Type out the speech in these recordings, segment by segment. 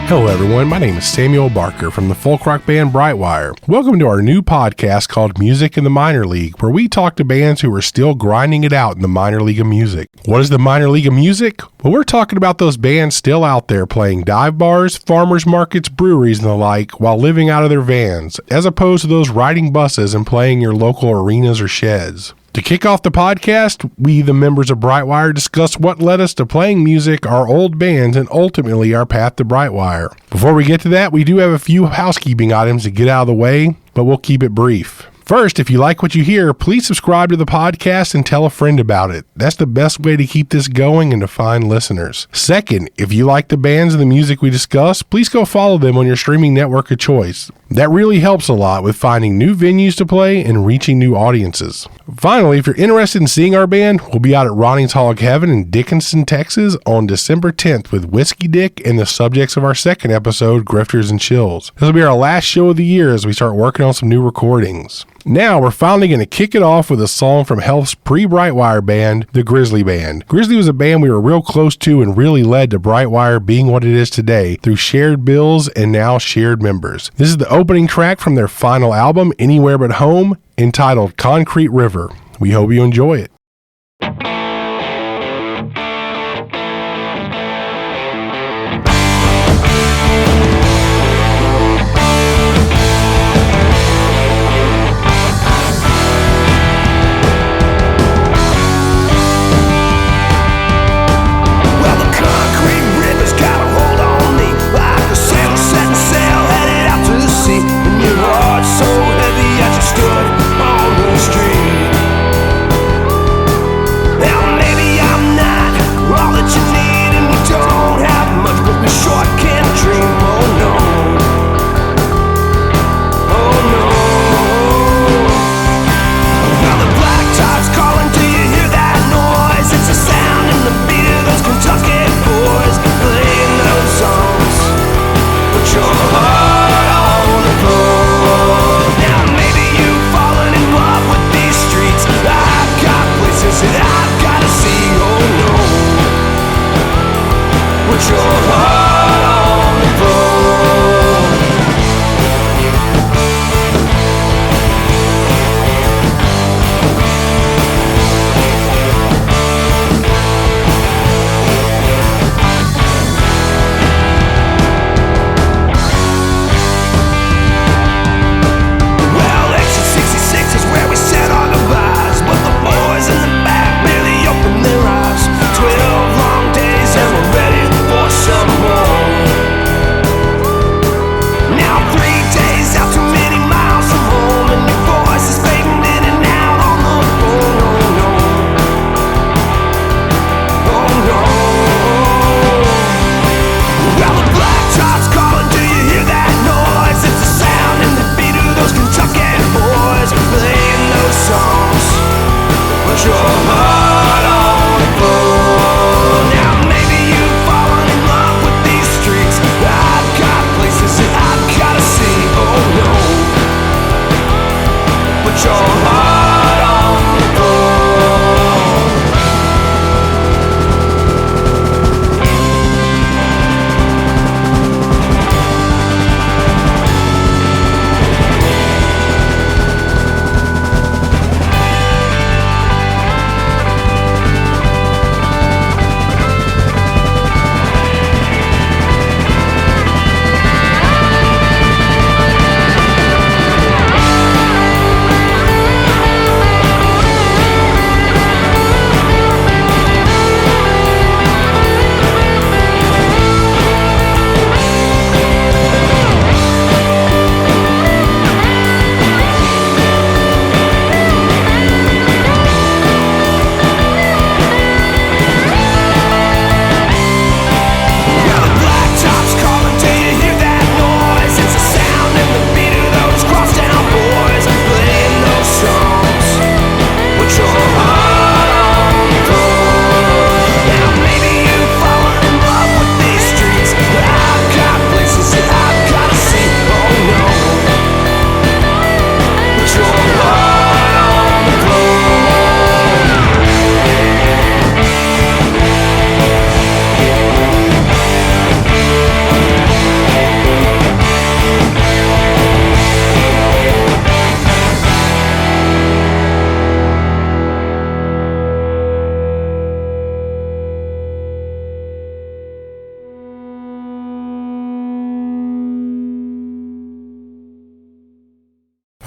Hello everyone, my name is Samuel Barker from the folk rock band Brightwire. Welcome to our new podcast called Music in the Minor League, where we talk to bands who are still grinding it out in the minor league of music. What is the minor league of music? Well, we're talking about those bands still out there playing dive bars, farmers markets, breweries, and the like while living out of their vans, as opposed to those riding buses and playing your local arenas or sheds. To kick off the podcast, we, the members of Brightwire, discuss what led us to playing music, our old bands, and ultimately our path to Brightwire. Before we get to that, we do have a few housekeeping items to get out of the way, but we'll keep it brief. First, if you like what you hear, please subscribe to the podcast and tell a friend about it. That's the best way to keep this going and to find listeners. Second, if you like the bands and the music we discuss, please go follow them on your streaming network of choice. That really helps a lot with finding new venues to play and reaching new audiences. Finally, if you're interested in seeing our band, we'll be out at Ronnie's Hog Heaven in Dickinson, Texas on December 10th with Whiskey Dick and the subjects of our second episode, Grifters and Chills. This will be our last show of the year as we start working on some new recordings. Now, we're finally going to kick it off with a song from Health's pre-Brightwire band, the Grizzly Band. Grizzly was a band we were real close to and really led to Brightwire being what it is today through shared bills and now shared members. This is the opening track from their final album, Anywhere But Home, entitled Concrete River. We hope you enjoy it.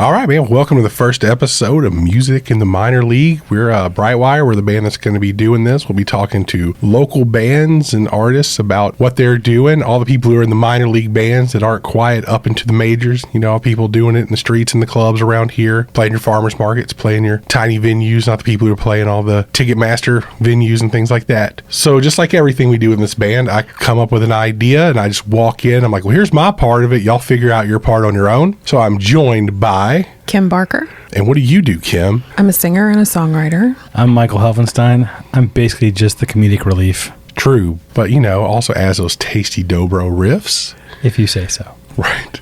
All right, man. Welcome to the first episode of Music in the Minor League. We're Brightwire. We're the band that's going to be doing this. We'll be talking to local bands and artists about what they're doing. All the people who are in the minor league bands that aren't quite up into the majors. You know, people doing it in the streets and the clubs around here, playing your farmers markets, playing your tiny venues, not the people who are playing all the Ticketmaster venues and things like that. So just like everything we do in this band, I come up with an idea and I just walk in. I'm like, well, here's my part of it. Y'all figure out your part on your own. So I'm joined by Kim Barker. And what do you do, Kim? I'm a singer and a songwriter. I'm Michael Helfenstein. I'm basically just the comedic relief. True, but you know, also adds those tasty dobro riffs. If you say so. Right.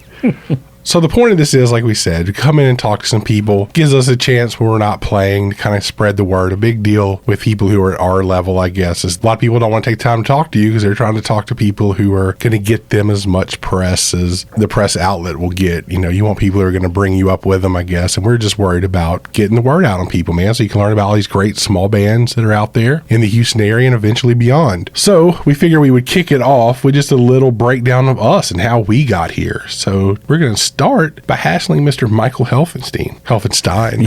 So the point of this is, like we said, to come in and talk to some people, gives us a chance when we're not playing to kind of spread the word. A big deal with people who are at our level, I guess, is a lot of people don't want to take time to talk to you because they're trying to talk to people who are going to get them as much press as the press outlet will get. You know, you want people who are going to bring you up with them, I guess, and we're just worried about getting the word out on people, man, so you can learn about all these great small bands that are out there in the Houston area and eventually beyond. So we figure we would kick it off with just a little breakdown of us and how we got here. So we're going to start by hassling Mr. Michael Helfenstein.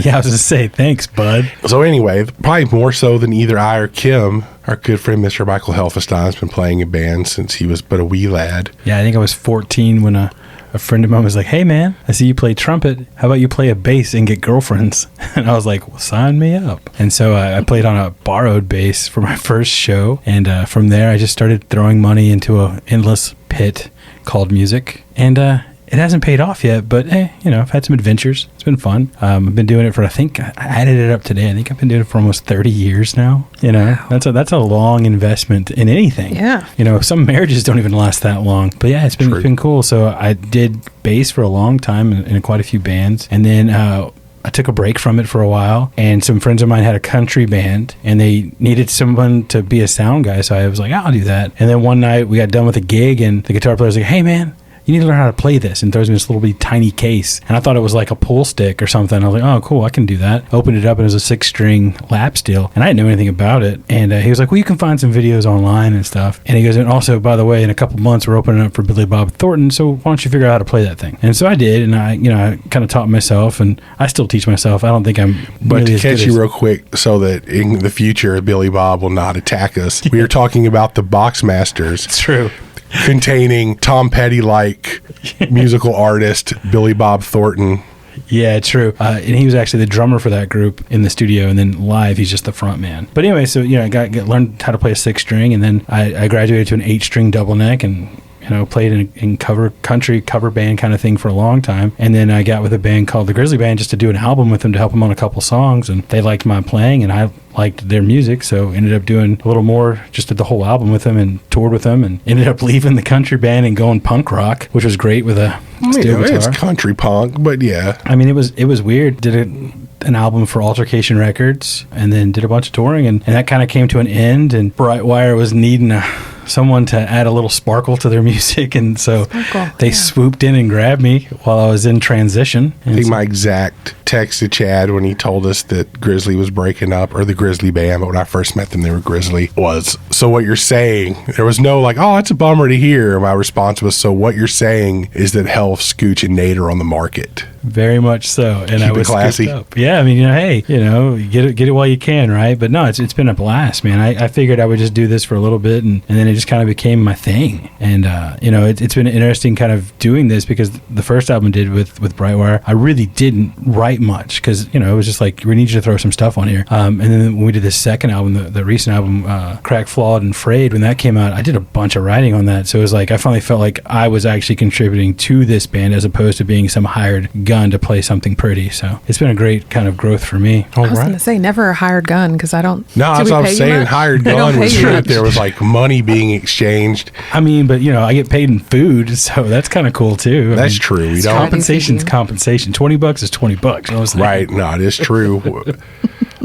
Yeah, I was going to say, thanks, bud. So anyway, probably more so than either I or Kim, our good friend Mr. Michael Helfenstein has been playing in bands since he was but a wee lad. Yeah, I think I was 14 when a friend of mine was like, hey, man, I see you play trumpet. How about you play a bass and get girlfriends? And I was like, well, sign me up. And so I played on a borrowed bass for my first show. And from there, I just started throwing money into an endless pit called music. And it hasn't paid off yet, but you know, I've had some adventures. It's been fun. I've been doing it for, I think I added it up today. I think I've been doing it for almost 30 years now. You know, that's a long investment in anything. Yeah. You know, some marriages don't even last that long. But yeah, it's been cool. So I did bass for a long time in quite a few bands, and then I took a break from it for a while, and some friends of mine had a country band and they needed someone to be a sound guy. So I was like, I'll do that. And then one night we got done with a gig and the guitar player was like, hey man, you need to learn how to play this, and throws me this little bitty tiny case. And I thought it was like a pull stick or something. I was like, oh, cool, I can do that. Opened it up, and it was a 6-string lap steel, and I didn't know anything about it. And he was like, well, you can find some videos online and stuff. And he goes, and also, by the way, in a couple months, we're opening up for Billy Bob Thornton, so why don't you figure out how to play that thing? And so I did, and I kind of taught myself, and I still teach myself. I don't think I'm But to catch you real quick, so that in the future, Billy Bob will not attack us, we are talking about the Boxmasters. It's true. Containing Tom Petty-like musical artist Billy Bob Thornton. Yeah, true. And he was actually the drummer for that group in the studio, and then live, he's just the front man. But anyway, so I learned how to play a 6-string, and then I graduated to an 8-string double neck, and played in country cover band kind of thing for a long time. And then I got with a band called the Grizzly Band just to do an album with them to help them on a couple songs, and they liked my playing and I liked their music, so ended up doing a little more, just did the whole album with them and toured with them, and ended up leaving the country band and going punk rock, which was great with a steel guitar. It's country punk, but yeah. I mean, it was weird. Did an album for Altercation Records, and then did a bunch of touring, and that kind of came to an end, and Brightwire was needing someone to add a little sparkle to their music, and so they swooped in and grabbed me while I was in transition. I think my exact text to Chad when he told us that Grizzly was breaking up, or the Grizzly Band, but when I first met them they were Grizzly, was, so what you're saying, there was no like, oh, it's a bummer to hear. My response was, so what you're saying is that Helf, Scooch, and Nate are on the market. Very much so. And Keep I was classy. Up. Yeah, I mean, hey, get it while you can, right? But no, it's been a blast, man. I figured I would just do this for a little bit, and then it just kind of became my thing. And it's been interesting kind of doing this, because the first album I did with Brightwire, I really didn't write much, because it was just like, we need you to throw some stuff on here. And then when we did this second album, the recent album, Crack, Flawed, and Frayed, when that came out, I did a bunch of writing on that. So it was like, I finally felt like I was actually contributing to this band as opposed to being some hired gun to play something pretty. So it's been a great kind of growth for me. I was going to say, never a hired gun, because I don't. No, that's what I was saying. Hired gun was true. There was like money being exchanged. I mean, but I get paid in food, so that's kind of cool too. That's true. Compensation's compensation. $20 is $20. Right. No, it is true.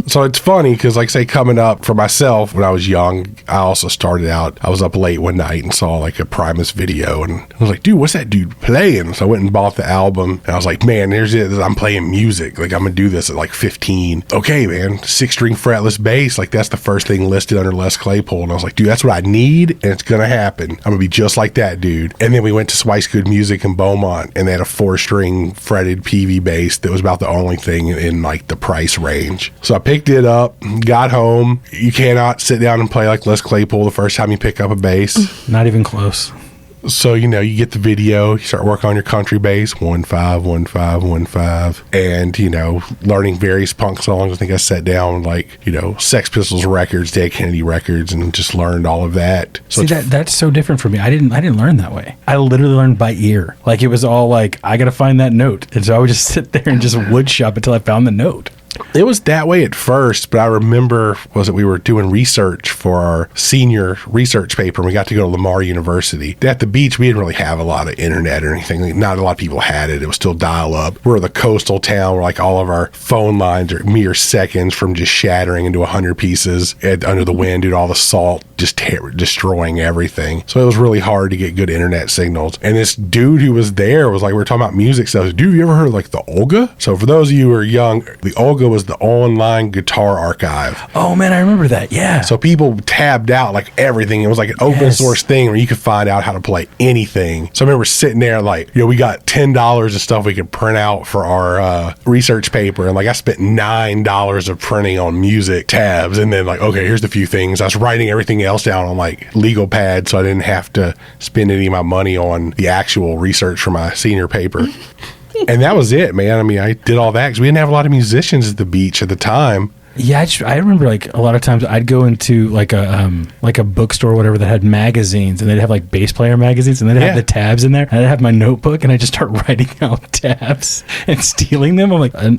So it's funny because, like, say, coming up for myself when I was young, I also started out, I was up late one night and saw like a Primus video, and I was like, dude, what's that dude playing? So I went and bought the album, and I was like, man, here's it. I'm playing music. Like, I'm going to do this at like 15. Okay, man, 6-string fretless bass. Like, that's the first thing listed under Les Claypool. And I was like, dude, that's what I need, and it's going to happen. I'm going to be just like that dude. And then we went to Spice Good Music in Beaumont, and they had a 4-string fretted PV bass that was about the only thing in like the price range. So I picked it up, got home. You cannot sit down and play like Les Claypool the first time you pick up a bass. Not even close. So, you know, you get the video, you start working on your country bass, 1-5, 1-5, 1-5, and, you know, learning various punk songs. I think I sat down like, you know, Sex Pistols records, Dead Kennedy records, and just learned all of that. So see, that's so different for me. I didn't learn that way. I literally learned by ear. Like, it was all like, I got to find that note. And so I would just sit there and just wood shop until I found the note. It was that way at first, but I remember we were doing research for our senior research paper, and we got to go to Lamar University. At the beach, we didn't really have a lot of internet or anything. Not a lot of people had it. It was still dial-up. We're the coastal town where like all of our phone lines are mere seconds from just shattering into 100 pieces under the wind due to all the salt just destroying everything. So it was really hard to get good internet signals. And this dude who was there was like, we were talking about music stuff. Dude, you ever heard of like the Olga? So for those of you who are young, the Olga was the online guitar archive. Oh man, I remember that. Yeah. So people tabbed out like everything. It was like an open source thing where you could find out how to play anything. So I remember sitting there like, you know, we got $10 of stuff we could print out for our research paper. And like I spent $9 of printing on music tabs. And then like, okay, here's the few things. I was writing everything else down on like legal pad, so I didn't have to spend any of my money on the actual research for my senior paper. And that was it, man. I mean, I did all that because we didn't have a lot of musicians at the beach at the time. Yeah, I remember like a lot of times I'd go into like a bookstore or whatever that had magazines, and they'd have like bass player magazines, and they'd have the tabs in there. And I'd have my notebook, and I'd just start writing out tabs and stealing them. I'm like, I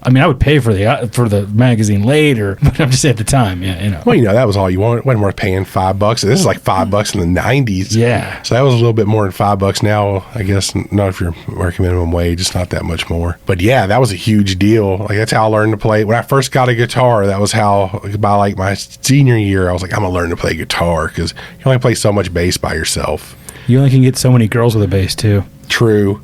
mean, I would pay for the magazine later, but I'm just at the time, yeah, you know. Well, you know, that was all you wanted. It wasn't worth paying $5. This is like $5 in the 90s. Yeah. So that was a little bit more than $5 now. I guess not if you're working minimum wage, it's not that much more. But yeah, that was a huge deal. Like that's how I learned to play. When I first got a guitar, that was how, by like my senior year, I was like, I'm gonna learn to play guitar because you only play so much bass by yourself. You only can get so many girls with a bass too. True.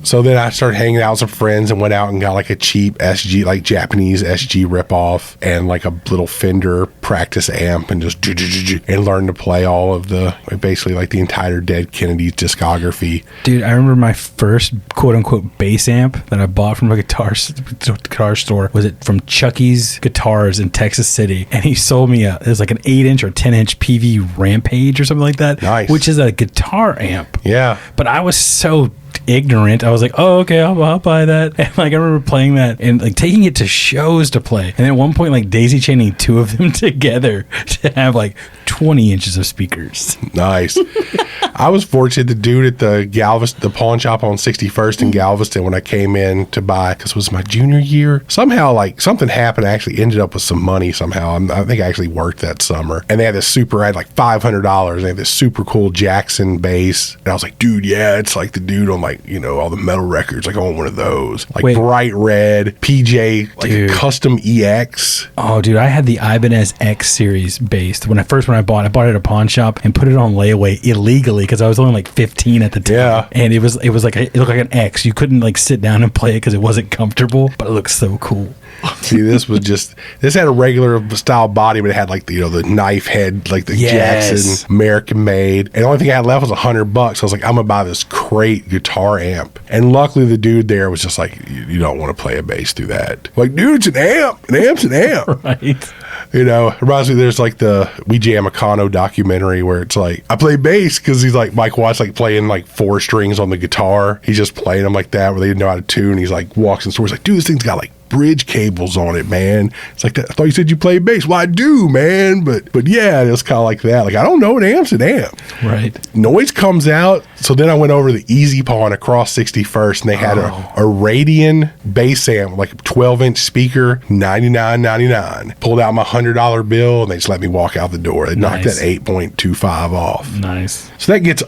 So then I started hanging out with some friends and went out and got like a cheap SG, like Japanese SG ripoff, and like a little Fender practice amp, and just and learned to play all of the, basically like the entire Dead Kennedy discography. Dude, I remember my first quote unquote bass amp that I bought from a guitar store. Was it from Chucky's Guitars in Texas City? And he sold me it was like an 8-inch or 10-inch PV Rampage or something like that. Nice. Which is a guitar amp. Yeah. But I was so ignorant. I was like, oh, okay, I'll buy that. And like I remember playing that and like taking it to shows to play. And at one point, like daisy chaining two of them together to have like 20 inches of speakers. Nice. I was fortunate. The dude at the pawn shop on 61st in Galveston, when I came in to buy, because it was my junior year, somehow like something happened. I actually ended up with some money somehow. I think I actually worked that summer. And they had I had like $500. They had this super cool Jackson bass. And I was like, dude, yeah, it's like the dude on like, you know, all the metal records. Like I want one of those. Like bright red, PJ, like a custom EX. Oh, dude, I had the Ibanez X series bass. When I bought it at a pawn shop and put it on layaway illegally because I was only like 15 at the time. Yeah. And it looked like an X. You couldn't like sit down and play it because it wasn't comfortable, but it looked so cool. See, this had a regular style body, but it had like the, you know, the knife head, like the Jackson American made. And the only thing I had left was $100. So I was like, I'm gonna buy this great guitar amp. And luckily the dude there was just like, you don't want to play a bass through that. Like, dude, it's an amp. An amp's an amp. Right. You know, it reminds me, there's like the We Jam Econo documentary where it's like, I play bass because he's like, Mike Watts like playing like 4 strings on the guitar. He's just playing them like that where they didn't know how to tune. He's like walks in stores like, dude, this thing's got like bridge cables on it, man. It's like that. I thought you said you play bass. Well, I do, man. But yeah, it's kind of like that. Like, I don't know, an amp's an amp. Right. Noise comes out. So then I went over to the Easy Pawn across 61st, and they had a Radian bass amp, like a 12-inch speaker, $99.99. Pulled out my $100 bill, and they just let me walk out the door. They knocked that 8.25 off. Nice. So that gets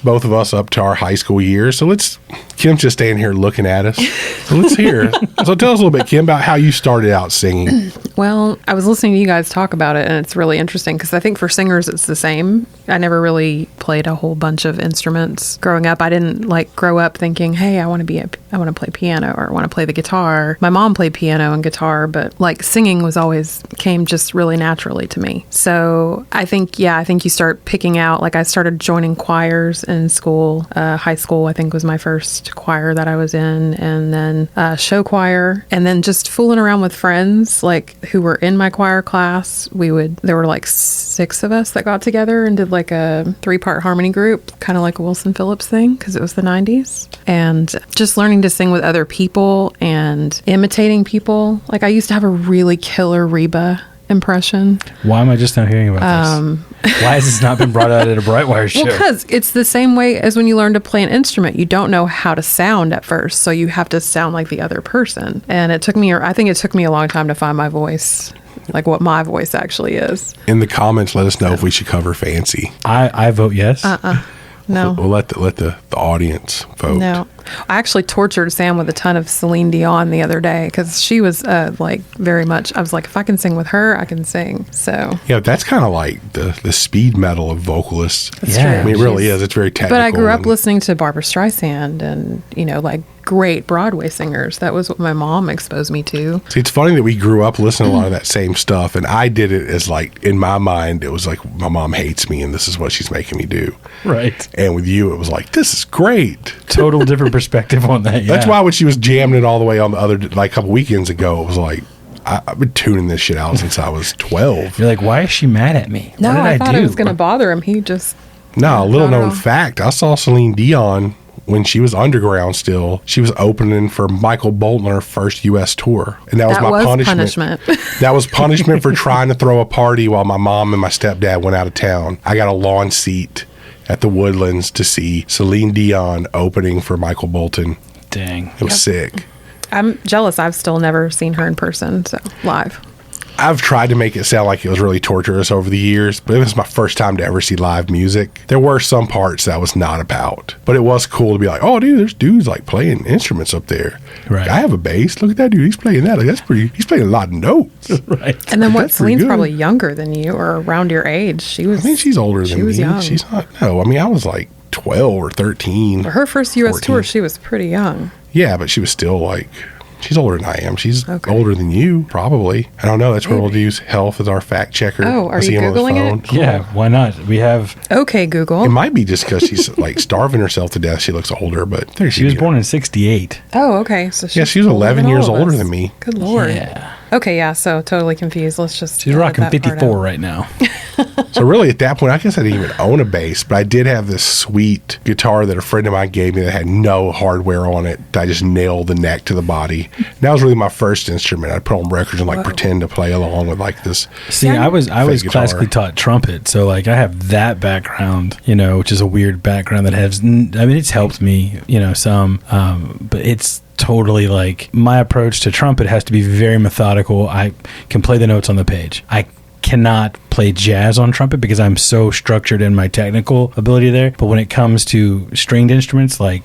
both of us up to our high school years. So let's Kim's just standing here looking at us. So let's hear. So tell us a little bit, Kim, about how you started out singing. Well, I was listening to you guys talk about it, and it's really interesting because I think for singers it's the same. I never really played a whole bunch of instruments growing up. I didn't like grow up thinking, hey, I want to play piano or I want to play the guitar. My mom played piano and guitar, but like singing came just really naturally to me. So I think you start picking out, like I started joining choirs in school. High school, I think, was my first choir that I was in, and then show choir, and then just fooling around with friends like who were in my choir class. There were like 6 of us that got together and did like a 3-part harmony group, kind of like a Wilson Phillips thing because it was the 90s. And just learning to sing with other people and imitating people. Like I used to have a really killer Reba impression. Why am I just now hearing about this? Why has this not been brought out at a Brightwire show? Well, because it's the same way as when you learn to play an instrument. You don't know how to sound at first, so you have to sound like the other person. And I think it took me a long time to find my voice, like what my voice actually is. In the comments, let us know if we should cover Fancy. I vote yes. No. We'll let the audience vote. No. I actually tortured Sam with a ton of Celine Dion the other day because she was like very much, I was like, if I can sing with her, I can sing. So yeah, that's kind of like the speed metal of vocalists. That's Yeah. true. I mean, it really is. It's very technical. But I grew up listening to Barbra Streisand and, like great Broadway singers. That was what my mom exposed me to. See, it's funny that we grew up listening to a lot of that same stuff, and I did it as like, in my mind, it was like, my mom hates me and this is what she's making me do. Right. And with you, it was like, this is great. Total different perspective on that. Yeah. That's why when she was jamming it all the way on the other, like a couple weekends ago, it was like, I've been tuning this shit out since I was 12. You're like, why is she mad at me? No, What did I thought do? it was going to bother him. He just... No, a little Not at known all. fact, I saw Celine Dion when she was underground still. She was opening for Michael Bolton on her first U.S. tour. And that was my punishment. That was punishment for trying to throw a party while my mom and my stepdad went out of town. I got a lawn seat at the Woodlands to see Celine Dion opening for Michael Bolton. Dang. It was sick. I'm jealous. I've still never seen her in person, so live. I've tried to make it sound like it was really torturous over the years, but it was my first time to ever see live music. There were some parts that was not about, but it was cool to be like, oh, dude, there's dudes like playing instruments up there. Right. I have a bass. Look at that dude. He's playing that. Like, that's pretty. He's playing a lot of notes. Right. And then what? That's pretty Celine's good. probably younger than you or around your age. She was. I mean, she's older than She was me. young. She's not. No, I mean, I was like 12 or 13. Her first U.S. 14. tour, she was pretty young. Yeah, but she was still like, she's older than I am. She's Okay. older than you, probably. I don't know. That's where we'll use Health as our fact checker. Oh, are I see you him on the Googling it? phone. Yeah, why not? We have. Okay, Google. It might be just because she's like starving herself to death. She looks older, but there She was born in 68. Oh, okay. So Yeah, she was 11 years older than me. Good Lord. Yeah. Okay, yeah, so totally confused. Let's just... She's edit rocking that part 54 out. right now. So really, at that point, I guess I didn't even own a bass, but I did have this sweet guitar that a friend of mine gave me that had no hardware on it. I just nailed the neck to the body. And that was really my first instrument. I'd put on records and like pretend to play along with like this. See, I was guitar. classically taught trumpet, so like I have that background, which is a weird background that has. I mean, it's helped me, some, but it's totally like my approach to trumpet has to be very methodical. I can play the notes on the page. I cannot play jazz on trumpet because I'm so structured in my technical ability there. But when it comes to stringed instruments like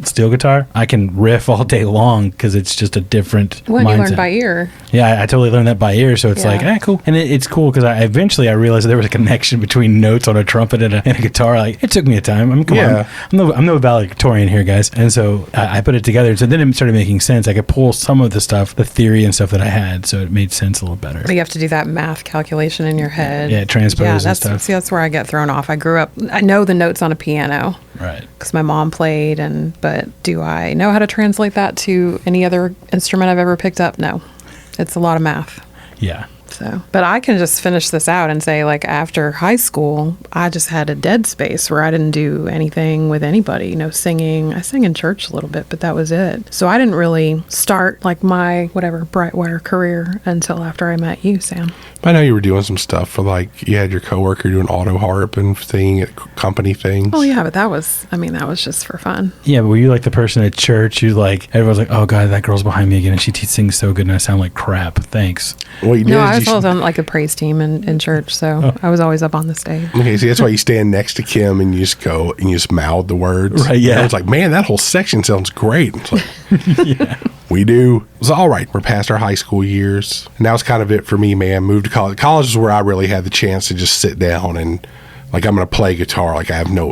steel guitar, I can riff all day long because it's just a different When mindset. you learn by ear. Yeah, I totally learned that by ear. So it's like, cool. And it's cool because I eventually realized there was a connection between notes on a trumpet and a guitar. Like, it took me a time. I mean, come on. I'm no valedictorian here, guys. And so I put it together. So then it started making sense. I could pull some of the stuff, the theory and stuff that I had. So it made sense a little better. But you have to do that math calculation in your head. Yeah, transpose and stuff. See, that's where I get thrown off. I grew up, I know the notes on a piano. Right. Because my mom played, but do I know how to translate that to any other instrument I've ever picked up? No. It's a lot of math. Yeah. So, but I can just finish this out and say, like, after high school, I just had a dead space where I didn't do anything with anybody, no singing. I sang in church a little bit, but that was it. So I didn't really start like my Brightwire career until after I met you, Sam. I know you were doing some stuff for like, you had your coworker doing auto harp and singing at company things. Oh yeah, but that was just for fun. Yeah, but were you like the person at church who like, everyone's like, oh God, that girl's behind me again and she sings so good and I sound like crap. Thanks. What you did No, is was always on like a praise team in church, so I was always up on the stage. Okay, see, that's why you stand next to Kim and you just go and you just mouth the words. Right, yeah. And it's like, man, that whole section sounds great. It's like, Yeah. we do. It was all right. We're past our high school years. And that was kind of it for me, man. Moved to college. College is where I really had the chance to just sit down and like, I'm going to play guitar. Like, I have no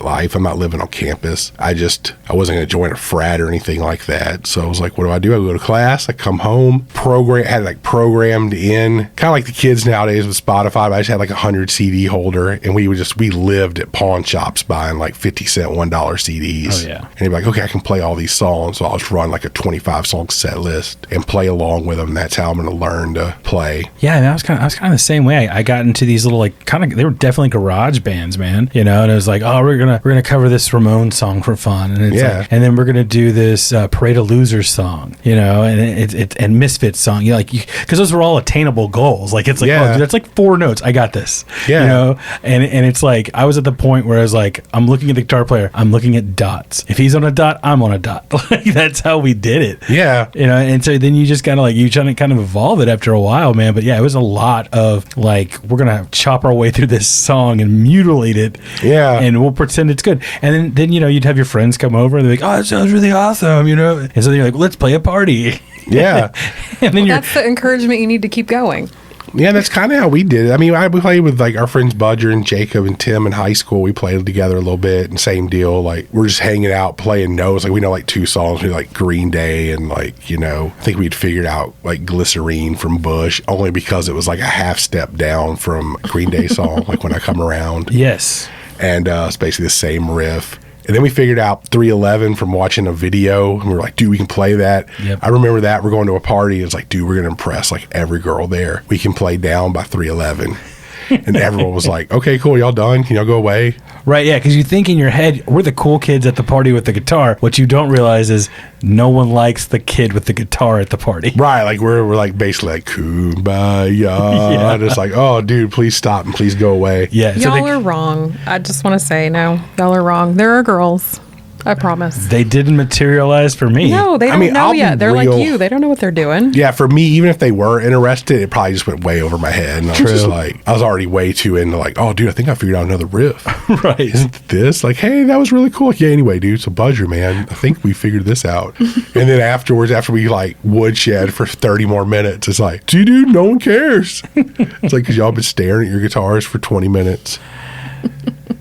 life. I'm not living on campus. I wasn't going to join a frat or anything like that. So I was like, what do? I go to class. I come home, had like programmed in, kind of like the kids nowadays with Spotify. But I just had like 100 CD holder, and we lived at pawn shops buying like 50-cent $1 CDs. Oh, yeah. And he'd be like, okay, I can play all these songs. So I'll just run like a 25 song set list and play along with them. That's how I'm going to learn to play. Yeah, and I was kind of the same way. I got into these little like they were definitely garage bands, man. You know, and it was like, oh, we're gonna cover this Ramones song for fun, and it's like, and then we're gonna do this Parade of Losers song, you know, and and Misfits song. You know, like, because those were all attainable goals. Like, it's like, oh, dude, that's like 4 notes. I got this. Yeah, you know, and it's like I was at the point where I was like, I'm looking at the guitar player, I'm looking at dots. If he's on a dot, I'm on a dot. Like, that's how we did it. Yeah, you know, and so then you just kind of like you try to kind of evolve it after a while, man. But yeah, it was a lot of like, we're gonna chop our way through this song and mutilate it, and we'll pretend it's good. And then you know, you'd have your friends come over and they're like, oh, it sounds really awesome, you know. And so then you're like, well, let's play a party. Yeah. And then that's the encouragement you need to keep going. Yeah, that's kind of how we did it. I mean, we played with like our friends Budger and Jacob and Tim in high school. We played together a little bit, and same deal. Like, we're just hanging out, playing notes. Like, we know like 2 songs. We like Green Day, and like, you know, I think we'd figured out like Glycerine from Bush, only because it was like a half step down from Green Day song, like When I Come Around. Yes. And it's basically the same riff. And then we figured out 311 from watching a video, and we were like, dude, we can play that. Yep. I remember that. We're going to a party. It's like, dude, we're going to impress like every girl there. We can play Down by 311. And everyone was like, okay, cool, y'all done? Can y'all go away? Right, yeah, because you think in your head, we're the cool kids at the party with the guitar. What you don't realize is no one likes the kid with the guitar at the party. Right, like we're like basically like, kumbaya. Yeah. And it's like, oh, dude, please stop and please go away. Yeah, so y'all are wrong. I just want to say, no, y'all are wrong. There are girls. I promise. They didn't materialize for me. No, they don't know yet. They're like you. They don't know what they're doing. Yeah, for me, even if they were interested, it probably just went way over my head. And I was just like, I was already way too into like, oh, dude, I think I figured out another riff. Right. Isn't this? Like, hey, that was really cool. Like, yeah, anyway, dude, so Budger, man, I think we figured this out. And then afterwards, after we like woodshed for 30 more minutes, it's like, dude, no one cares. It's like, because y'all been staring at your guitars for 20 minutes.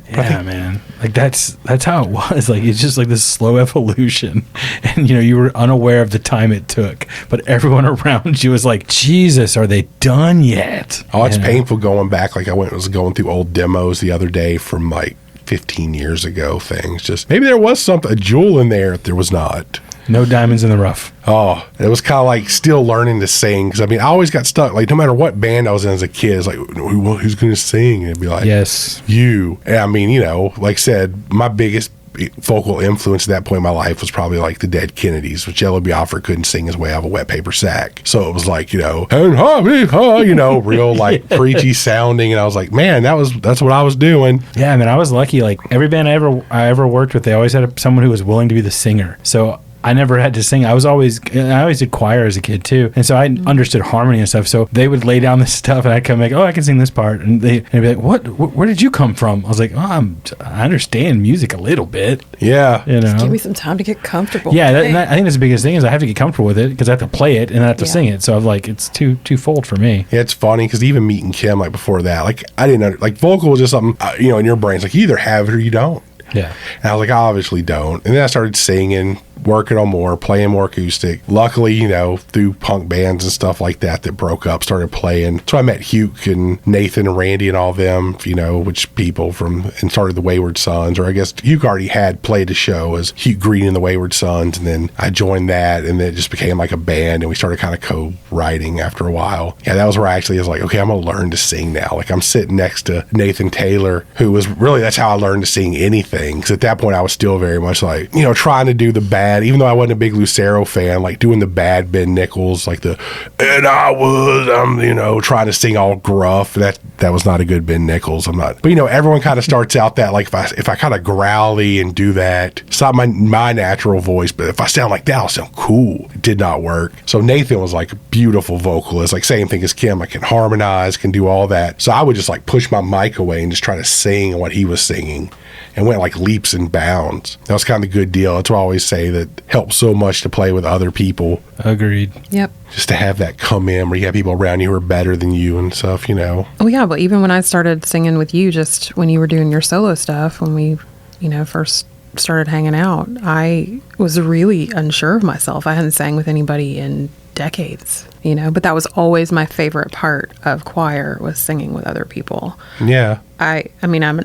Yeah, man. Like that's how it was. Like, it's just like this slow evolution, and you know, you were unaware of the time it took, but everyone around you was like, Jesus, are they done yet? Oh, it's painful going back. Like, was going through old demos the other day from like 15 years ago. Things just maybe there was a jewel in there if there was not. No diamonds in the rough. Oh, it was kind of like still learning to sing. Because, I mean, I always got stuck. Like, no matter what band I was in as a kid, it's like, who's going to sing? And it'd be like, yes, you. And I mean, you know, like I said, my biggest vocal influence at that point in my life was probably like the Dead Kennedys, which Jello Biafra couldn't sing his way out of a wet paper sack. So it was like, you know, you know, real like preachy sounding. And I was like, man, that's what I was doing. Yeah, I mean, I was lucky. Like, every band I ever worked with, they always had someone who was willing to be the singer. So I never had to sing. I always did choir as a kid too, and so I understood harmony and stuff. So they would lay down this stuff, and I'd come like, oh, I can sing this part, and they'd be like, what? Where did you come from? I was like, oh, I understand music a little bit. Yeah, you know, just give me some time to get comfortable. Yeah, I think that's the biggest thing is I have to get comfortable with it because I have to play it and I have to sing it. So I'm like, it's twofold for me. Yeah, it's funny because even meeting Kim like before that, like I didn't like vocal was just something you know, in your brain's like you either have it or you don't. Yeah, and I was like, I obviously don't. And then I started singing, working on more, playing more acoustic. Luckily, you know, through punk bands and stuff like that broke up, started playing. So I met Hugh and Nathan and Randy and all them, you know, which people and started the Wayward Sons. Or I guess Hugh already had played a show as Hugh Green and the Wayward Sons. And then I joined that, and then it just became like a band, and we started kind of co-writing after a while. Yeah, that was where I actually was like, okay, I'm going to learn to sing now. Like, I'm sitting next to Nathan Taylor, who was really, that's how I learned to sing anything. Because at that point, I was still very much like, you know, trying to do the bad, even though I wasn't a big Lucero fan, like doing the bad Ben Nichols, like and I'm, trying to sing all gruff. That was not a good Ben Nichols. I'm not. But, everyone kind of starts out that, like, if I kind of growly and do that, it's not my natural voice, but if I sound like that, I'll sound cool. It did not work. So Nathan was like a beautiful vocalist, like same thing as Kim. I can harmonize, can do all that. So I would just like push my mic away and just try to sing what he was singing, and went like leaps and bounds. That was kind of a good deal. That's what I always say, that helps so much to play with other people. Agreed. Yep. Just to have that come in where you have people around you who are better than you and stuff, Oh yeah, but even when I started singing with you, just when you were doing your solo stuff, when we, first started hanging out, I was really unsure of myself. I hadn't sang with anybody in decades, but that was always my favorite part of choir, was singing with other people. Yeah. I'm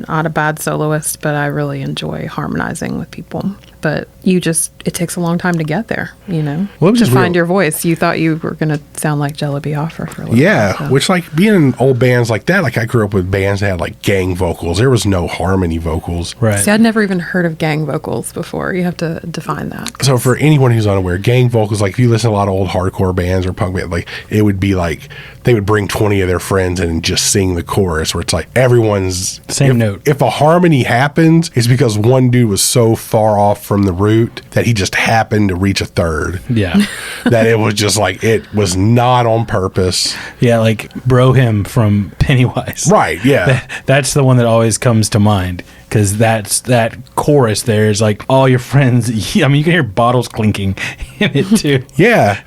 not a bad soloist, but I really enjoy harmonizing with people. But it takes a long time to get there, Well, to find your voice. You thought you were going to sound like Jello Biafra for a little while. So. Which, like, being in old bands like that, like I grew up with bands that had like gang vocals. There was no harmony vocals. Right. See, I'd never even heard of gang vocals before. You have to define that. So for anyone who's unaware, gang vocals, like if you listen to a lot of old hardcore bands or punk bands, like it would be like they would bring 20 of their friends in and just sing the chorus, where it's like everyone's same note. If a harmony happens, it's because one dude was so far off from the root that he just happened to reach a third. Yeah. That it was just like, it was not on purpose. Yeah, like Bro Him from Pennywise. Right, yeah. That's the one that always comes to mind, because that chorus there is like all your friends. I mean, you can hear bottles clinking in it too. Yeah.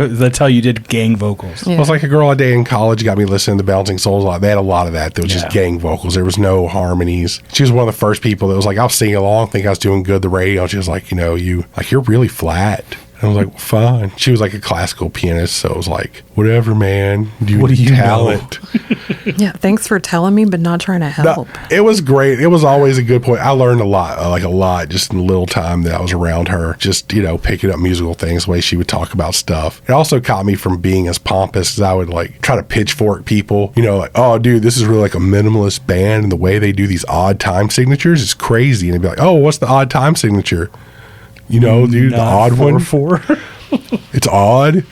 That's how you did gang vocals. Yeah. Well, it's like a girl I dated in college got me listening to Bouncing Souls a lot. They had a lot of that. There was just gang vocals. There was no harmonies. She was one of the first people that was like, I'll sing along, think I was doing good the radio. She was like, you're really flat. And I was like, well, fine. She was like a classical pianist, so it was like, whatever, man. What do you talent? Yeah, thanks for telling me, but not trying to help. No, it was great. It was always a good point. I learned a lot, just in the little time that I was around her. Just, picking up musical things, the way she would talk about stuff. It also caught me from being as pompous as I would like try to pitchfork people. Like, oh, dude, this is really like a minimalist band, and the way they do these odd time signatures is crazy. And they'd be like, oh, what's the odd time signature? Dude, the odd one. 4/4. It's odd.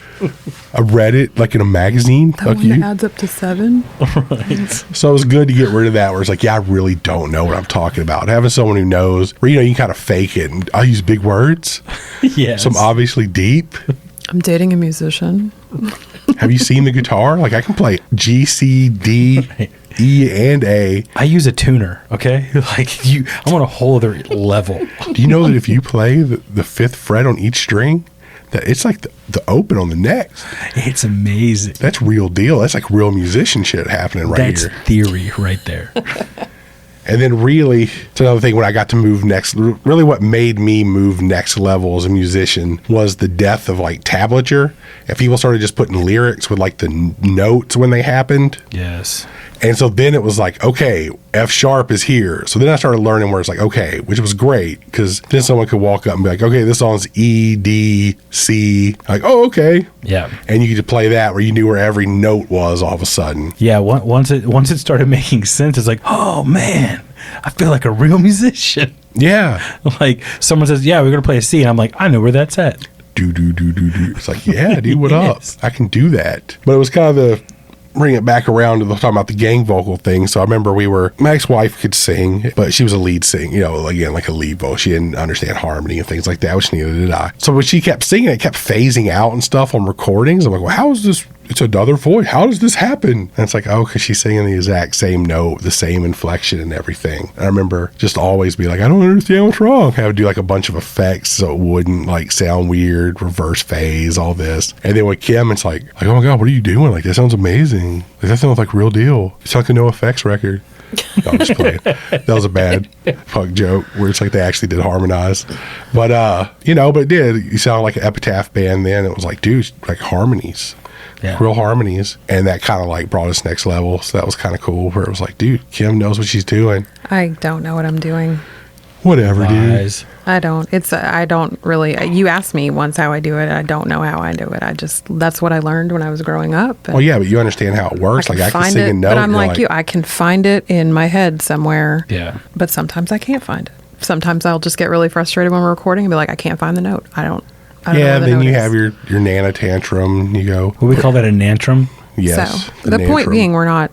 I read it like in a magazine. That one that adds up to 7. Right. So it was good to get rid of that, where it's like, yeah, I really don't know what I'm talking about. Having someone who knows, where you can kind of fake it, and I use big words. Yes. So I'm obviously deep. I'm dating a musician. Have you seen the guitar? Like I can play G, C, D, E, and A. I use a tuner, okay? Like I'm on a whole other level. Do you know that if you play the 5th fret on each string, that it's like the open on the next? It's amazing. That's real deal. That's like real musician shit happening right That's here. That's theory right there. And then really, it's another thing when I got to move next, really what made me move next level as a musician was the death of like tablature. And people started just putting lyrics with like the notes when they happened. Yes. And so then it was like, okay, F sharp is here. So then I started learning where it's like, okay, which was great, because then someone could walk up and be like, okay, this song's E, D, C. Like, oh, okay. Yeah. And you could play that where you knew where every note was all of a sudden. Yeah. Once it started making sense, it's like, oh man, I feel like a real musician. Yeah. Like someone says, yeah, we're going to play a C. And I'm like, I know where that's at. Do. It's like, yeah, dude, what yes. up? I can do that. But it was kind of bring it back around to talking about the gang vocal thing. So I remember my ex-wife could sing, but she was a lead singer, again, like a lead vocal. She didn't understand harmony and things like that, which neither did I. So when she kept singing, it kept phasing out and stuff on recordings. I'm like, well, how is this? It's another voice. How does this happen? And it's like, oh, because she's singing the exact same note, the same inflection and everything. And I remember just always be like, I don't understand what's wrong. I would do like a bunch of effects so it wouldn't like sound weird, reverse phase, all this. And then with Kim, it's like, oh my God, what are you doing? Like, that sounds amazing. Like, that sounds like real deal. It's like a no effects record. No, I'm just playing. That was a bad fuck joke where it's like they actually did harmonize. But, but it did. You sound like an Epitaph band then. It was like, dude, like harmonies. Yeah. Real harmonies. And that kind of like brought us next level. So that was kind of cool, where it was like, dude, Kim knows what she's doing. I don't know what I'm doing. Whatever, dude. I don't really. You asked me once how I do it. I don't know how I do it. That's what I learned when I was growing up. Well, yeah, but you understand how it works. I can sing a note. But I'm like you. I can find it in my head somewhere. Yeah. But sometimes I can't find it. sometimes I'll just get really frustrated when we're recording and be like, I can't find the note. I don't know Yeah, where the then note you is. have your Nana tantrum. You go, What we call that, a nantrum? yes. So the point nantrum. being, we're not,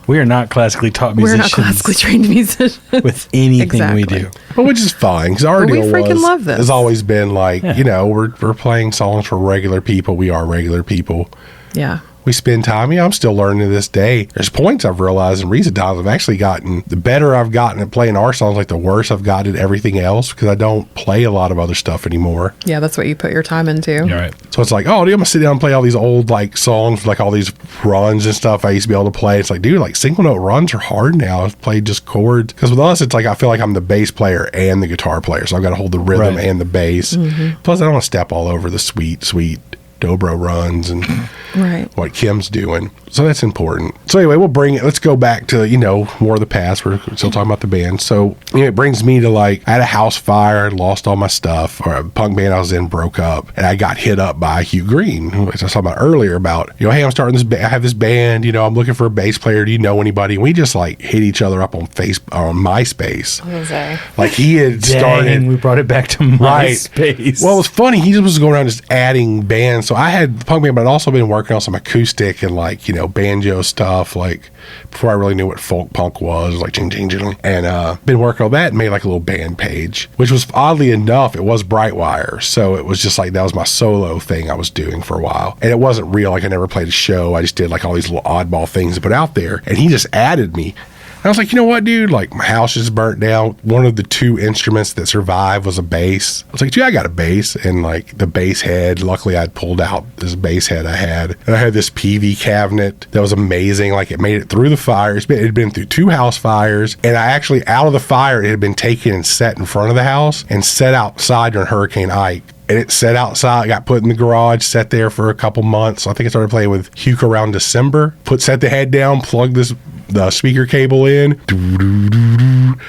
We are not classically taught we're musicians. not classically trained musicians. With anything we Exactly. do. But which is fine, because our But we deal freaking love this. has always been like, Yeah. we're playing songs for regular people. We are regular people. Yeah. We spend time. I'm still learning to this day. There's points I've realized in recent times I've actually gotten, the better I've gotten at playing our songs, like the worse I've gotten at everything else, because I don't play a lot of other stuff anymore. Yeah, that's what you put your time into. You're right. So it's like, oh, dude, I'm gonna sit down and play all these old like songs, like all these runs and stuff I used to be able to play. It's like, dude, like single note runs are hard now. I've played just chords. Because with us, it's like I feel like I'm the bass player and the guitar player, so I've got to hold the rhythm Right. and the bass. Plus, I don't want to step all over the sweet dobro runs and Right. what Kim's doing. So that's important. So anyway, let's go back to, more of the past. We're still talking about the band. So it brings me to I had a house fire, lost all my stuff, or a punk band I was in broke up, and I got hit up by Hugh Green, which I was talking about earlier about, hey, I'm starting this I have this band, I'm looking for a bass player. Do you know anybody? And we just hit each other up on MySpace. Like he had started. Dang, we brought it back to MySpace. Well, it was funny. He just was going around just adding bands. So I had the punk band, but I'd also been working on some acoustic and banjo stuff, before I really knew what folk punk was, ching ching ching. And been working on that and made a little band page, which was oddly enough, it was Brightwire. So it was just that was my solo thing I was doing for a while. And it wasn't real. I never played a show. I just did all these little oddball things to put out there. And he just added me. I was like, you know what, dude? My house is burnt down. One of the two instruments that survived was a bass. I was like, dude, I got a bass. And the bass head, luckily I'd pulled out this bass head I had. And I had this PV cabinet that was amazing. It made it through the fires. It had been through 2 house fires. And I actually, out of the fire, it had been taken and set in front of the house and set outside during Hurricane Ike. And it set outside, got put in the garage, sat there for a couple months. So I think I started playing with Hugh around December. Set the head down, plugged the speaker cable in.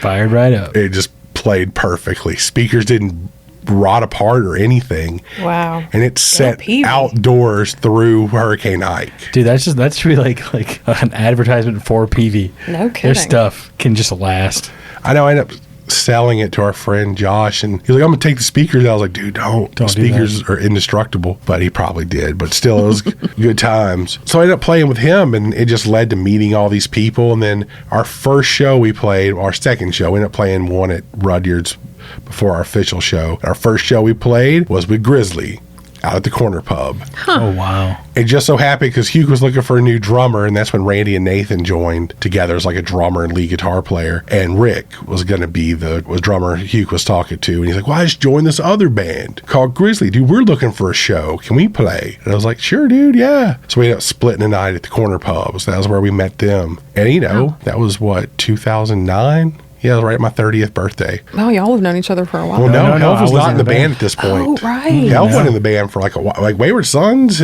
Fired right up. It just played perfectly. Speakers didn't rot apart or anything. Wow. And it set Peavy. outdoors through Hurricane Ike. Dude, that's really like an advertisement for PV. No Their kidding. stuff can just last. I know I ended up selling it to our friend Josh, and he was like, I'm gonna take the speakers out. I was like, dude, don't do speakers are indestructible. But he probably did, but still, it was good times. So I ended up playing with him, and it just led to meeting all these people. And then our first show we played, our second show, we ended up playing one at Rudyard's before our official show. Our first show we played was with Grizzly out at the corner pub. Oh, wow. It just so happened because Hugh was looking for a new drummer, and that's when Randy and Nathan joined together as a drummer and lead guitar player. And Rick was going to be the drummer Hugh was talking to. And he's like, well, I just joined this other band called Grizzly. Dude, we're looking for a show. Can we play? And I was like, sure, dude, yeah. So we ended up splitting a night at the corner pub. So that was where we met them. And, that was 2009? Yeah, it was right at my 30th birthday. Oh, y'all have known each other for a while. Well, no, no, Helf I was wasn't not in the band at this point. Oh, right. Helf went in the band for a while. Wayward Sons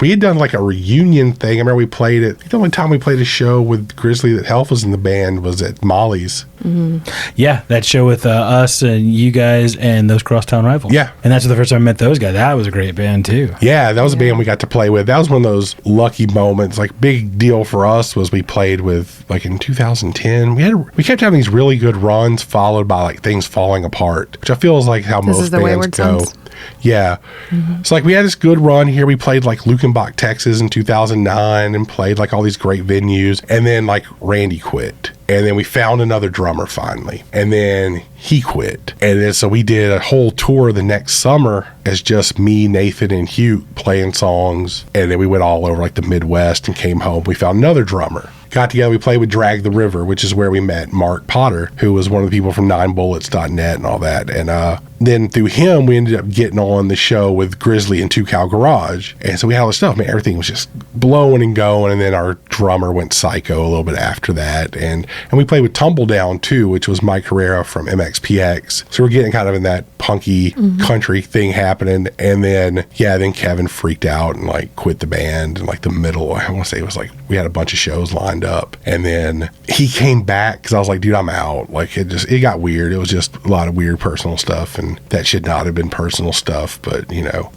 we had done a reunion thing. I remember we played it. I think the only time we played a show with Grizzly that Helf was in the band was at Molly's. Mm-hmm. Yeah, that show with us and you guys and those Crosstown Rivals. Yeah. And that's the first time I met those guys. That was a great band, too. Yeah, that was a band we got to play with. That was one of those lucky moments. Big deal for us was we played with, in 2010. We kept having these really good runs followed by, things falling apart, which I feel is how This most is the bands Wayward go. Sons? Yeah. Mm-hmm. It's we had this good run here. We played Lukenbach, Texas in 2009 and played all these great venues. And then Randy quit. And then we found another drummer finally. And then he quit. And then so we did a whole tour the next summer as just me, Nathan, and Hugh playing songs. And then we went all over the Midwest and came home. We found another drummer. Got together, we played with Drag the River, which is where we met Mark Potter, who was one of the people from 9bullets.net and all that. And then through him, we ended up getting on the show with Grizzly and Two Cow Garage. And so we had all this stuff. Man, everything was just blowing and going. And then our drummer went psycho a little bit after that. And we played with Tumbledown, too, which was Mike Herrera from MXPX. So we're getting kind of in that punky country thing happening. And then, then Kevin freaked out and quit the band in the middle. I want to say it was we had a bunch of shows lined up. And then he came back because I was like, dude, I'm out. It got weird. It was just a lot of weird personal stuff. and that should not have been personal stuff, but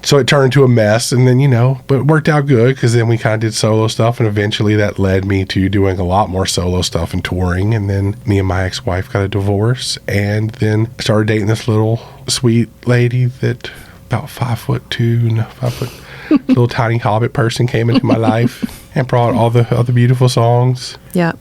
so it turned to a mess, and then but it worked out good because then we kind of did solo stuff, and eventually that led me to doing a lot more solo stuff and touring, and then me and my ex-wife got a divorce, and then I started dating this little sweet lady that about 5'2", little tiny hobbit person came into my life and brought all the other beautiful songs. Yeah.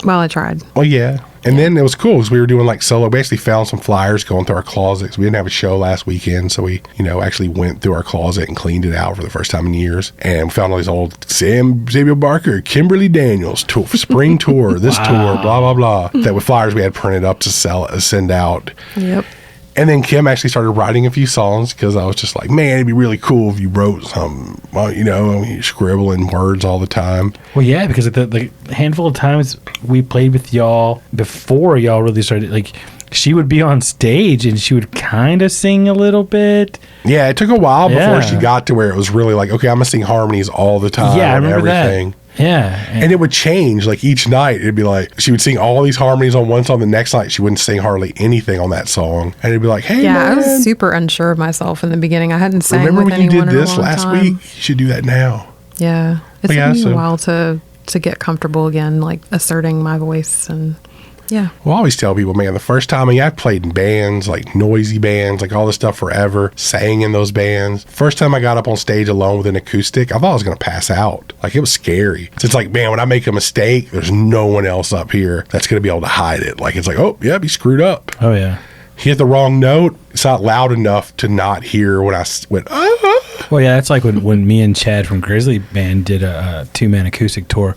Well, I tried. Well, yeah. And then it was cool because we were doing like solo. We actually found some flyers going through our closets. We didn't have a show last weekend, so we, actually went through our closet and cleaned it out for the first time in years. And we found all these old Samuel Barker, Kimberly Daniels tour, spring tour, this tour, blah, blah, blah. That with flyers we had printed up to send out. Yep. And then Kim actually started writing a few songs because I was just like, man, it'd be really cool if you wrote some, you scribbling words all the time. Well, yeah, because the handful of times we played with y'all before y'all really started, like, she would be on stage and she would kind of sing a little bit. Yeah, it took a while before she got to where it was really like, okay, I'm going to sing harmonies all the time. Yeah, I remember everything. that. Yeah. And it would change. Like each night, it'd be like, she would sing all these harmonies on one song. The next night, she wouldn't sing hardly anything on that song. And it'd be like, hey, yeah, man. I was super unsure of myself in the beginning. I hadn't sang Remember with when you anyone did in a this long last time. week? You should do that now. Yeah. It Yeah, took me so- a while to get comfortable again, like asserting my voice and yeah. Well, I always tell people, man, the first time I played in bands, like noisy bands, like all this stuff forever, sang in those bands. First time I got up on stage alone with an acoustic, I thought I was going to pass out. Like, it was scary. So it's like, man, when I make a mistake, there's no one else up here that's going to be able to hide it. Like, it's like, oh, yep, he screwed up. Oh, yeah. He hit the wrong note. It's not loud enough to not hear when I went, Well, yeah, that's like when me and Chad from Grizzly Band did a 2-man acoustic tour.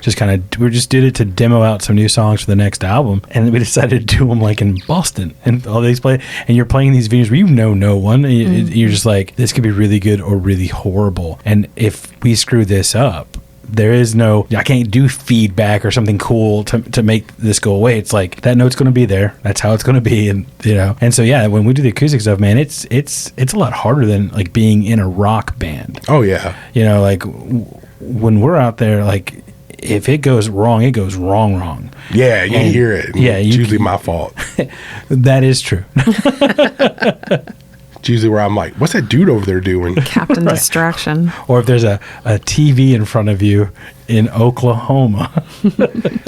We just did it to demo out some new songs for the next album, and we decided to do them like in Boston and all these play. And you're playing these venues where you know no one. And you're just like, this could be really good or really horrible. And if we screw this up, there is no, I can't do feedback or something cool to make this go away. It's like, that note's going to be there. That's how it's going to be. And, and so, yeah, when we do the acoustic stuff, man, it's a lot harder than like being in a rock band. Oh, yeah. Like when we're out there, like if it goes wrong, it goes wrong. Yeah, you hear it. Yeah. It's usually my fault. That is true. It's usually where I'm like, what's that dude over there doing? Captain Distraction. Or if there's a TV in front of you in Oklahoma.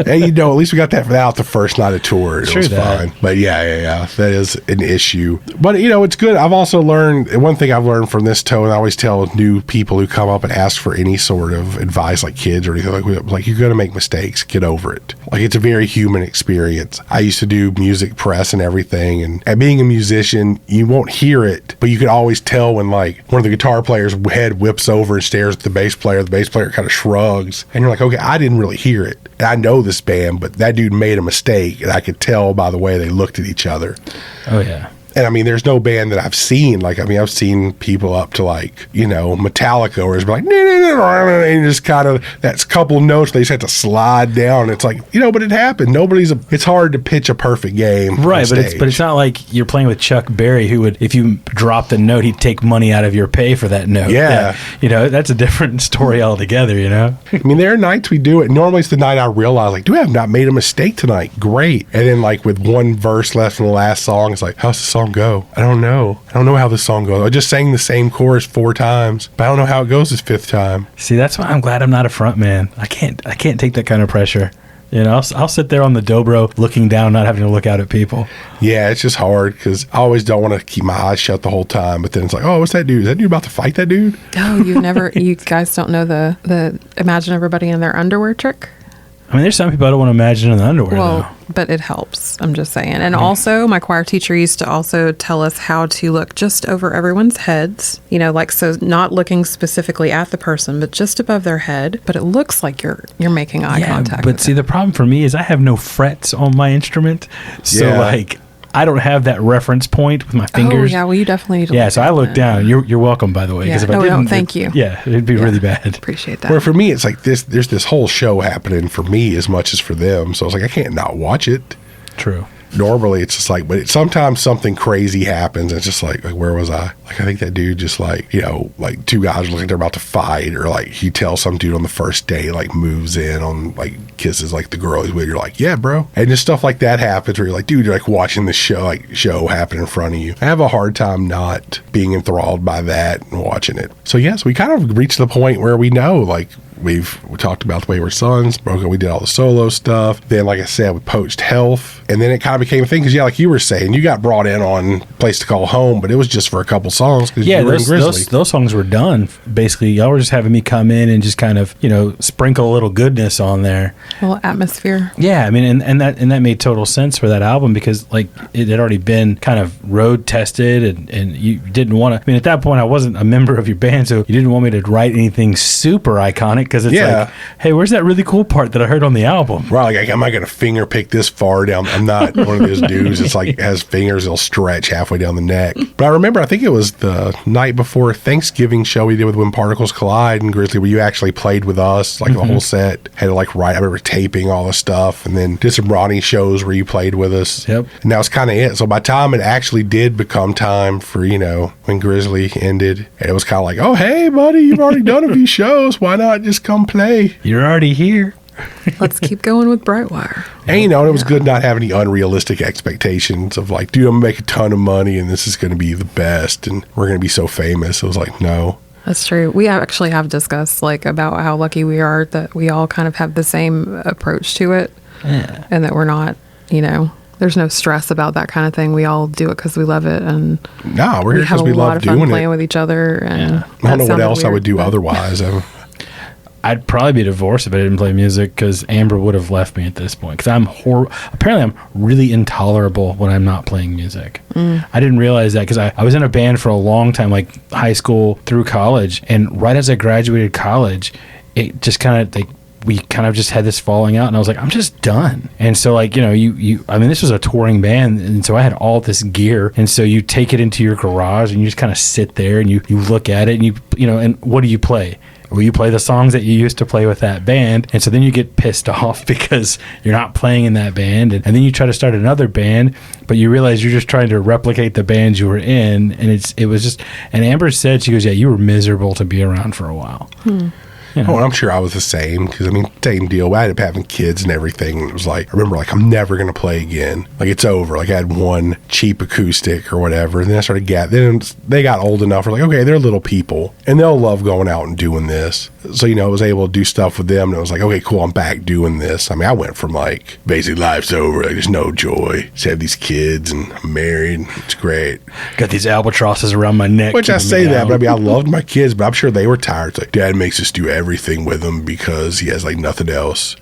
Hey, at least we got that out the first night of tour. It was fine. But yeah, that is an issue. But, it's good. I've also learned, one thing I've learned from this tow, and I always tell new people who come up and ask for any sort of advice, like kids or anything, like you're going to make mistakes. Get over it. Like, it's a very human experience. I used to do music press and everything, and being a musician, you won't hear it, but you could always tell when, like, one of the guitar players' head whips over and stares at the bass player kind of shrugs. And you're like, okay, I didn't really hear it. And I know this band, but that dude made a mistake. And I could tell by the way they looked at each other. Oh, yeah. And I mean, there's no band that I've seen. Like, I've seen people up to like, Metallica, or it's like, and just kind of, that's a couple notes they just have to slide down. It's like, but it happened. It's hard to pitch a perfect game. Right, but it's not like you're playing with Chuck Berry, who would, if you drop the note, he'd take money out of your pay for that note. Yeah. That's a different story altogether, I mean, there are nights we do it. Normally it's the night I realize, like, do I have not made a mistake tonight? Great. And then, like, with one verse left in the last song, it's like, how's the song go? I don't know how this song goes. I just sang the same chorus 4 times, but I don't know how it goes this 5th time. See, that's why I'm glad I'm not a front man. I can't take that kind of pressure. I'll sit there on the dobro looking down, not having to look out at people. Yeah, it's just hard because I always don't want to keep my eyes shut the whole time. But then it's like, oh, what's that dude? Is that dude about to fight that dude? Oh, you guys don't know the imagine everybody in their underwear trick? I mean, there's some people I don't want to imagine in the underwear, though. But it helps. I'm just saying. And also, my choir teacher used to also tell us how to look just over everyone's heads. So not looking specifically at the person, but just above their head. But it looks like you're making eye contact. But see, the problem for me is I have no frets on my instrument. So, I don't have that reference point with my fingers. Oh, yeah. Well, you definitely need to look so I look down. You're welcome, by the way. Yeah. If I didn't, thank you. Yeah, it'd be really bad. Appreciate that. Where for me, it's like there's this whole show happening for me as much as for them. So it's like, I can't not watch it. True. normally it's just like, but sometimes something crazy happens. And it's just like, where was I? Like, I think that dude just like, like two guys look like they're about to fight, or like he tells some dude on the first day, like moves in on, like kisses like the girl he's with. You're like, yeah, bro. And just stuff like that happens where you're like, dude, you're like watching the show happen in front of you. I have a hard time not being enthralled by that and watching it. So yes, we kind of reached the point where we know, like, we talked about the Wayward Sons, we did all the solo stuff. Then, like I said, we poached Health, and then it kind of became a thing because, like you were saying, you got brought in on Place to Call Home, but it was just for a couple songs. Yeah, those songs were done. Basically, y'all were just having me come in and just kind of, sprinkle a little goodness on there. A little atmosphere. Yeah, I mean, and that made total sense for that album because, like, it had already been kind of road tested, and you didn't want to. I mean, at that point, I wasn't a member of your band, so you didn't want me to write anything super iconic. Because it's like, hey, where's that really cool part that I heard on the album? Right, like, am I going to finger pick this far down? I'm not one of those dudes. It's like, has fingers, they'll stretch halfway down the neck. But I remember, I think it was the night before Thanksgiving show we did with When Particles Collide and Grizzly, where you actually played with us, like the whole set. Had to like write, I remember taping all the stuff, and then did some Ronnie shows where you played with us. Yep. And that was kind of it. So by the time it actually did become time for, when Grizzly ended, it was kind of like, oh, hey, buddy, you've already done a few shows. Why not just come play? You're already here. Let's keep going with Brightwire. And it was good not having any unrealistic expectations of like, dude, I'm gonna make a ton of money and this is gonna be the best and we're gonna be so famous. It was like, no. That's true. We actually have discussed like about how lucky we are that we all kind of have the same approach to it. Yeah. And that we're not, there's no stress about that kind of thing. We all do it because we love it, and no, we're here because we love doing it. Have a lot of fun playing with each other. And I don't know what else I would do otherwise. I'd probably be divorced if I didn't play music because Amber would have left me at this point. Because apparently I'm really intolerable when I'm not playing music. I didn't realize that because I was in a band for a long time, like high school through college, and right as I graduated college, it just kind of like. We kind of just had this falling out, and I was like, I'm just done. And so, like, I mean, this was a touring band, and so I had all this gear, and so you take it into your garage, and you just kind of sit there, and you look at it, and and what do you play? Well, you play the songs that you used to play with that band, and so then you get pissed off because you're not playing in that band, and then you try to start another band, but you realize you're just trying to replicate the bands you were in, and it was just, and Amber said, she goes, yeah, you were miserable to be around for a while. Oh, I'm sure I was the same because, I mean, same deal. I ended up having kids and everything. And it was like, I remember, like, I'm never going to play again. Like, it's over. Like, I had one cheap acoustic or whatever. And then I started then they got old enough. We're like, okay, they're little people and they'll love going out and doing this. So, I was able to do stuff with them. And it was like, okay, cool, I'm back doing this. I mean, I went from like, basically life's over. Like, there's no joy. Just have these kids and I'm married. It's great. Got these albatrosses around my neck. Which I say that, but I mean, I loved my kids, but I'm sure they were tired. It's like, Dad makes us do everything with him because he has like nothing else.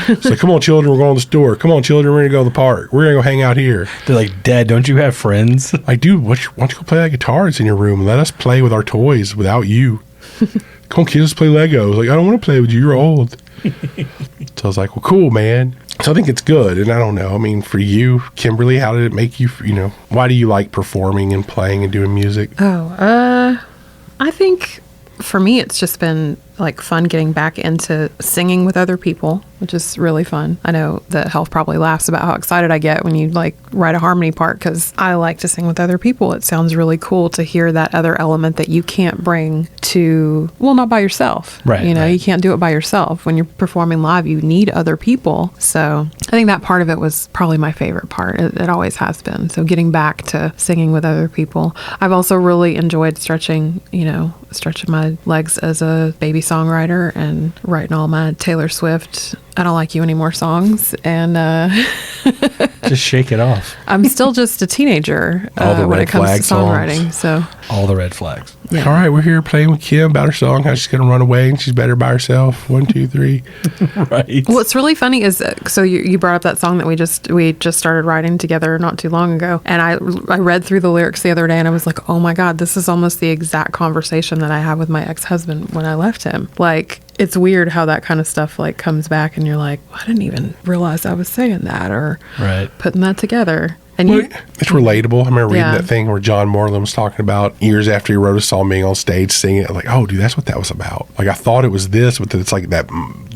It's like, come on, children, we're going to the store. Come on, children, we're going to go to the park. We're going to go hang out here. They're like, Dad, don't you have friends? Like, dude, why don't you go play that guitar that's in your room? Let us play with our toys without you. Come on, kids, let's play Legos. Like, I don't want to play with you. You're old. So I was like, well, cool, man. So I think it's good. And I don't know. I mean, for you, Kimberly, how did it make you, why do you like performing and playing and doing music? I think for me, it's just been like fun getting back into singing with other people, which is really fun. I know that Health probably laughs about how excited I get when you like write a harmony part because I like to sing with other people. It sounds really cool to hear that other element that you can't bring to, well, not by yourself. Right. You can't do it by yourself. When you're performing live, you need other people. So I think that part of it was probably my favorite part. It always has been. So getting back to singing with other people. I've also really enjoyed stretching my legs as a baby songwriter and writing all my Taylor Swift I Don't Like You Anymore songs, and just shake it off. I'm still just a teenager when it comes to songwriting. So all the red flags. Yeah. All right, we're here playing with Kim about her song, how she's going to run away and she's better by herself. 1, 2, 3. Right. What's really funny is, so you brought up that song that we just started writing together not too long ago, and I read through the lyrics the other day, and I was like, oh my God, this is almost the exact conversation that I had with my ex-husband when I left him. Like, it's weird how that kind of stuff like comes back, and you're like, well, I didn't even realize I was saying that or putting that together. And it's relatable. I remember reading that thing where John Moreland was talking about years after he wrote a song being on stage singing it. I'm like, oh, dude, that's what that was about. Like, I thought it was this, but then it's like that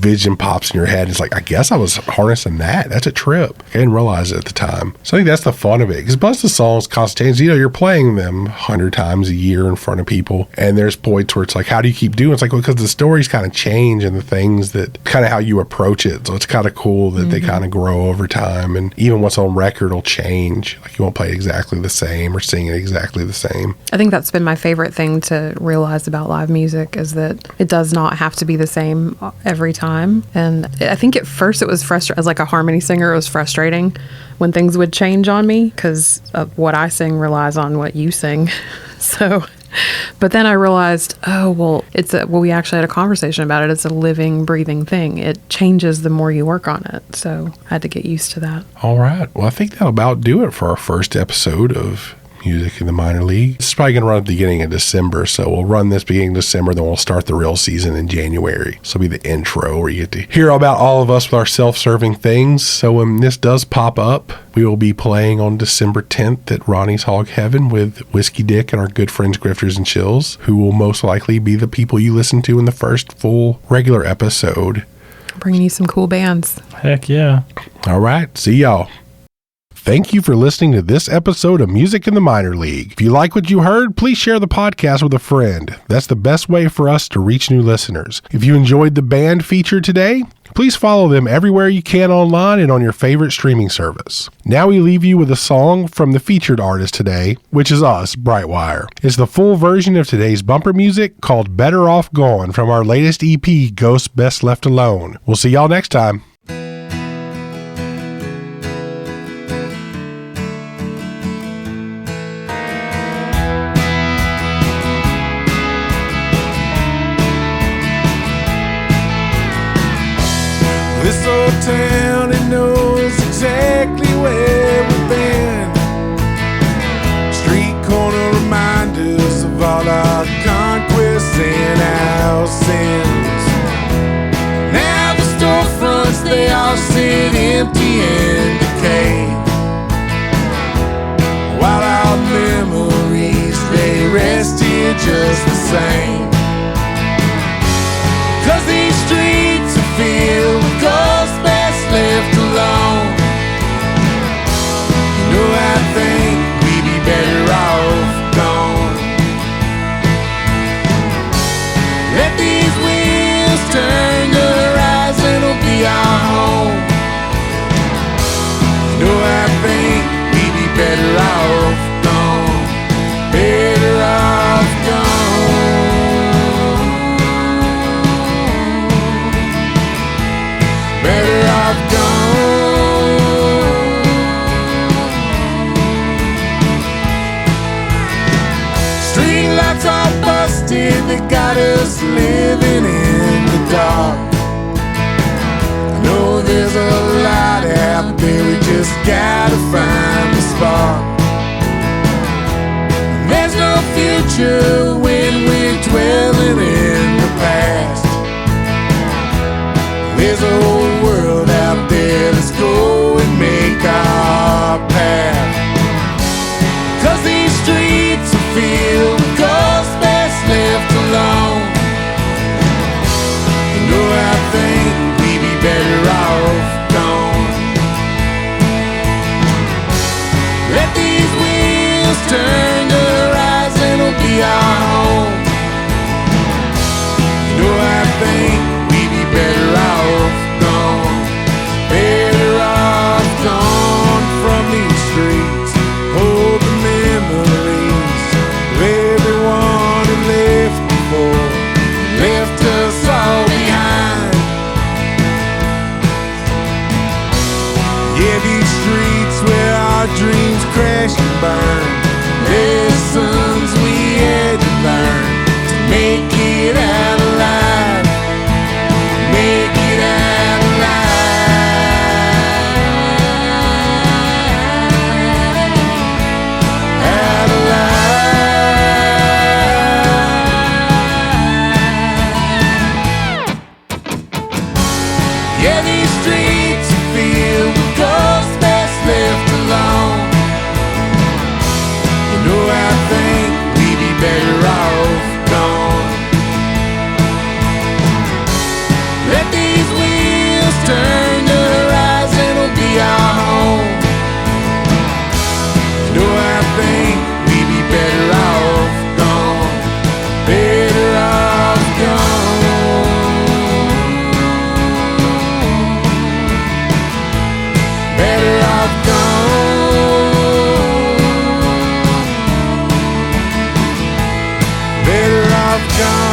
vision pops in your head. It's like, I guess I was harnessing that. That's a trip. I didn't realize it at the time. So I think that's the fun of it. Because plus the songs constantly change. You're playing them 100 times a year in front of people. And there's points where it's like, how do you keep doing it? It's like, well, because the stories kind of change and the things that kind of how you approach it. So it's kind of cool that they kind of grow over time. And even what's on record will change. Like you won't play it exactly the same or sing it exactly the same. I think that's been my favorite thing to realize about live music is that it does not have to be the same every time. And I think at first it was frustrating. As like a harmony singer, it was frustrating when things would change on me because what I sing relies on what you sing. So, but then I realized, we actually had a conversation about it. It's a living, breathing thing. It changes the more you work on it. So I had to get used to that. All right. Well, I think that'll about do it for our first episode of Music in the Minor League. It's probably going to run at the beginning of December, so we'll run this beginning of December, then we'll start the real season in January. So it'll be the intro where you get to hear about all of us with our self-serving things. So when this does pop up, we will be playing on December 10th at Ronnie's Hog Heaven with Whiskey Dick and our good friends Grifters and Chills, who will most likely be the people you listen to in the first full regular episode. Bringing you some cool bands. Heck yeah. All right. See y'all. Thank you for listening to this episode of Music in the Minor League. If you like what you heard, please share the podcast with a friend. That's the best way for us to reach new listeners. If you enjoyed the band featured today, please follow them everywhere you can online and on your favorite streaming service. Now we leave you with a song from the featured artist today, which is us, Brightwire. It's the full version of today's bumper music called Better Off Gone from our latest EP, Ghost Best Left Alone. We'll see y'all next time. This old town, it knows exactly where we've been. Street corner reminders of all our conquests and our sins. Now the storefronts, they all sit empty and decay, while our memories, they rest here just the same. 'Cause these streets are filled with ghosts best left alone. You know, I think we'd be better off gone. Let these wheels turn, the horizon will be our home. You know, I think we'd be better off gone. Better off gone. Better off gone. Street lights all busted, they got us living in the dark. I know there's a light out there, we just gotta find the spark. And there's no future when we're dwelling in the past. There's a whole world out there, let's go and make our path. 'Cause these streets are filled with ghosts best left alone. You know, I think we'd be better off gone. Let these wheels turn, the horizon will be our home. You know, I think we'd be better off gone. Better off gone from these streets. Hold the memories of everyone who left before, left us all behind. Yeah, these streets where our dreams crash and burn. Lessons we had to learn to make it out alive. Make it out alive. Out alive. Yeah, these streets are filled with ghosts best left alone. You know, I think we'd be better off gone. Let these gone.